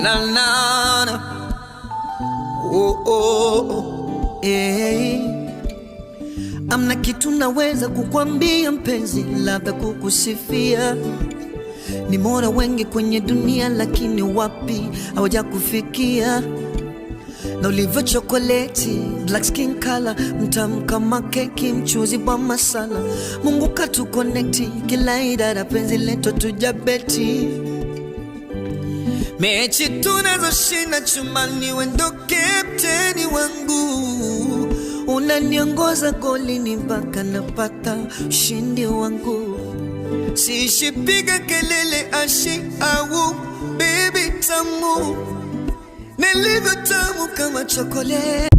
Na na na. Oh, oh, yeah. Amna kitu naweza kukwambia mpenzi, labda kukusifia. Nimeona wengi kwenye dunia lakini wapi hawaja kufikia. Na ulivyo chokoleti, black skin color, mtamu kama keki, mchuzi wa masala. Mungu katu connecti, kila idara penzi letu tujabeti. Mechi tunazoshinda chumani, wendo kapteni wangu. Unaniongoza golini mpaka napata ushindi wangu. Siishi piga kelele ashi au baby tamu, nilivyo tamu kama chokoleti.